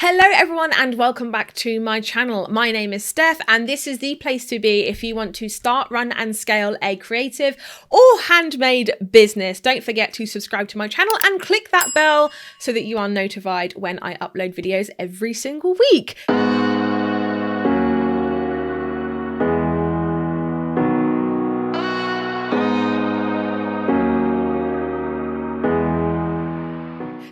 Hello everyone and welcome back to my channel. My name is Steph and this is the place to be if you want to start, run and scale a creative or handmade business. Don't forget to subscribe to my channel and click that bell so that you are notified when I upload videos every single week.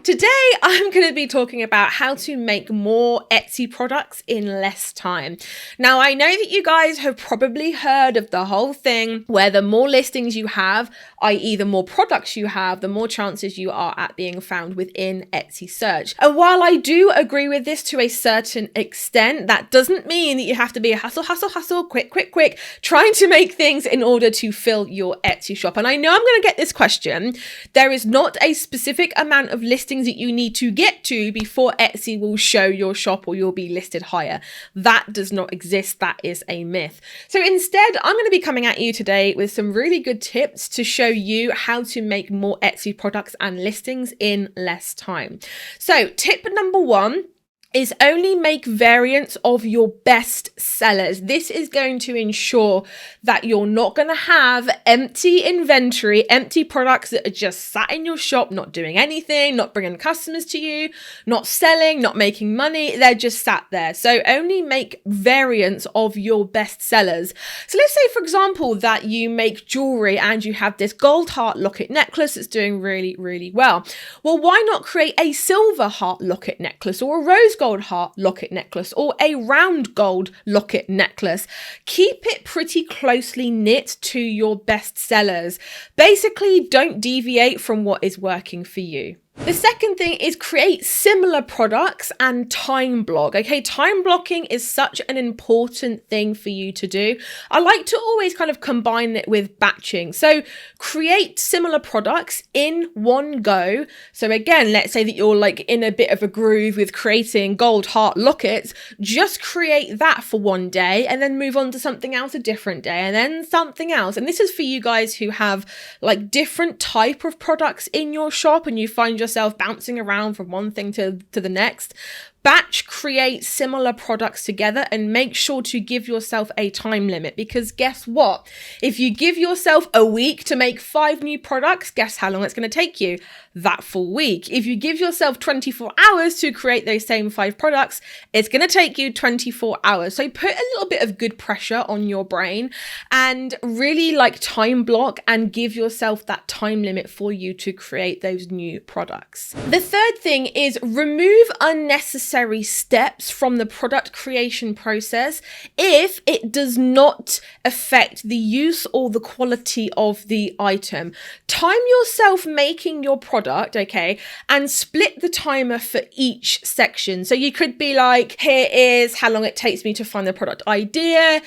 Today, I'm going to be talking about how to make more Etsy products in less time. Now, I know that you guys have probably heard of the whole thing where the more listings you have, i.e. the more products you have, the more chances you are at being found within Etsy search. And while I do agree with this to a certain extent, that doesn't mean that you have to be a hustle, quick, trying to make things in order to fill your Etsy shop. And I know I'm going to get this question. There is not a specific amount of listings that you need to get to before Etsy will show your shop or you'll be listed higher. That does not exist. That is a myth. So instead, I'm going to be coming at you today with some really good tips to show you how to make more Etsy products and listings in less time. So tip number one is only make variants of your best sellers. This is going to ensure that you're not going to have empty inventory, empty products that are just sat in your shop, not doing anything, not bringing customers to you, not selling, not making money. They're just sat there. So only make variants of your best sellers. So let's say, for example, that you make jewelry and you have this gold heart locket necklace that's doing really, really well. Well, why not create a silver heart locket necklace or a rose gold heart locket necklace or a round gold locket necklace? Keep it pretty closely knit to your best sellers. Basically, don't deviate from what is working for you. The second thing is create similar products and time block. Okay, time blocking is such an important thing for you to do. I like to always kind of combine it with batching. So create similar products in one go. So again, let's say that you're like in a bit of a groove with creating gold heart lockets. Just create that for one day and then move on to something else a different day and then something else. And this is for you guys who have like different type of products in your shop and you find yourself bouncing around from one thing to the next. Batch create similar products together and make sure to give yourself a time limit, because guess what? If you give yourself a week to make 5 new products, guess how long it's going to take you? That full week. If you give yourself 24 hours to create those same 5 products, it's going to take you 24 hours. So put a little bit of good pressure on your brain and really like time block and give yourself that time limit for you to create those new products. The third thing is remove unnecessary steps from the product creation process if it does not affect the use or the quality of the item. Time yourself making your product, okay, and split the timer for each section. So you could be like, here is how long it takes me to find the product idea,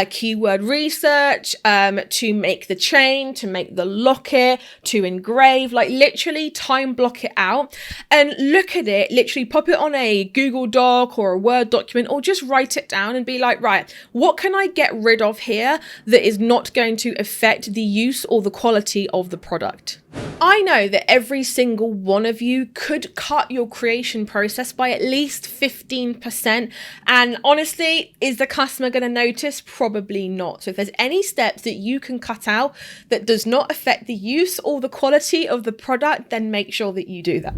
keyword research, to make the chain, to make the locket, to engrave, like literally time block it out and look at it, literally pop it on a Google Doc or a Word document or just write it down and be like, right, what can I get rid of here that is not going to affect the use or the quality of the product? I know that every single one of you could cut your creation process by at least 15%. And honestly, is the customer going to notice? Probably not. So if there's any steps that you can cut out that does not affect the use or the quality of the product, then make sure that you do that.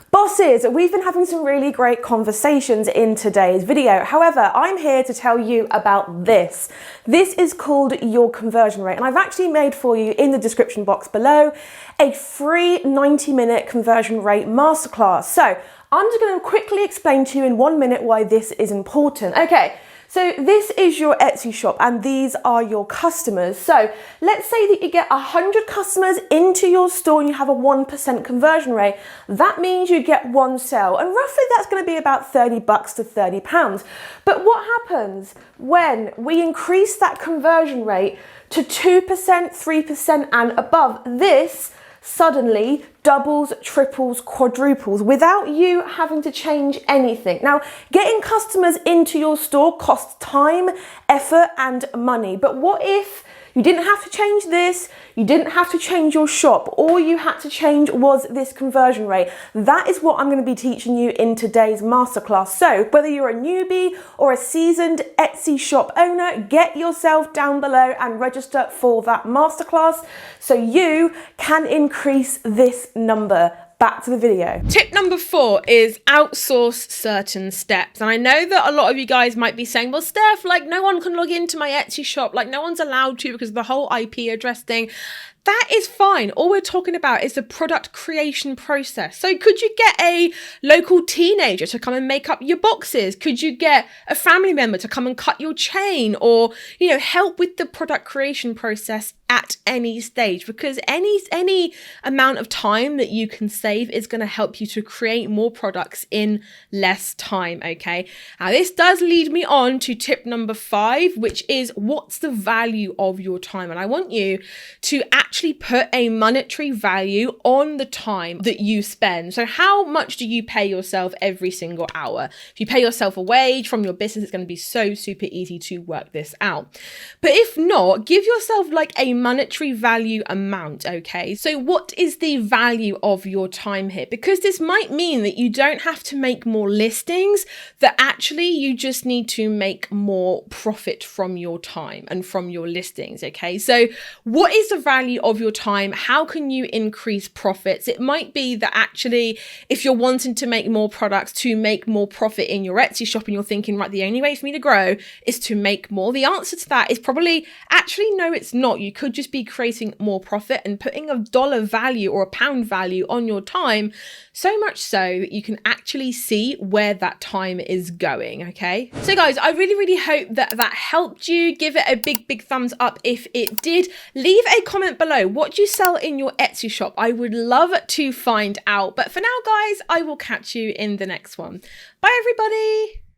Bosses, we've been having some really great conversations in today's video. However, I'm here to tell you about this. This is called your conversion rate, and I've actually made for you in the description box below a free 90-minute conversion rate masterclass. So I'm just going to quickly explain to you in 1 minute why this is important. Okay. So this is your Etsy shop and these are your customers. So let's say that you get 100 customers into your store and you have a 1% conversion rate. That means you get 1 sale, and roughly that's going to be about $30 to £30. But what happens when we increase that conversion rate to 2%, 3% and above? This suddenly doubles, triples, quadruples without you having to change anything. Now, getting customers into your store costs time, effort, and money. But what if you didn't have to change this, you didn't have to change your shop, all you had to change was this conversion rate? That is what I'm going to be teaching you in today's masterclass. So whether you're a newbie or a seasoned Etsy shop owner, get yourself down below and register for that masterclass so you can increase this number. Back to the video. Tip number 4 is outsource certain steps. And I know that a lot of you guys might be saying, well, Steph, like no one can log into my Etsy shop. Like no one's allowed to because of the whole IP address thing. That is fine. All we're talking about is the product creation process. So could you get a local teenager to come and make up your boxes? Could you get a family member to come and cut your chain, or, you know, help with the product creation process at any stage? Because any amount of time that you can save is going to help you to create more products in less time, okay? Now this does lead me on to tip number 5, which is what's the value of your time? And I want you to actually put a monetary value on the time that you spend. So how much do you pay yourself every single hour? If you pay yourself a wage from your business, it's going to be so super easy to work this out. But if not, give yourself like a monetary value amount, okay? So what is the value of your time here? Because this might mean that you don't have to make more listings, that actually you just need to make more profit from your time and from your listings, okay? So what is the value of your time? How can you increase profits? It might be that actually, if you're wanting to make more products to make more profit in your Etsy shop and you're thinking, right, the only way for me to grow is to make more, the answer to that is probably actually no, it's not. You could just be creating more profit and putting a dollar value or a pound value on your time, so much so that you can actually see where that time is going, okay? So guys, I really hope that that helped you. Give it a big thumbs up if it did. Leave a comment below. What do you sell in your Etsy shop? I would love to find out. But for now, guys, I will catch you in the next one. Bye, everybody.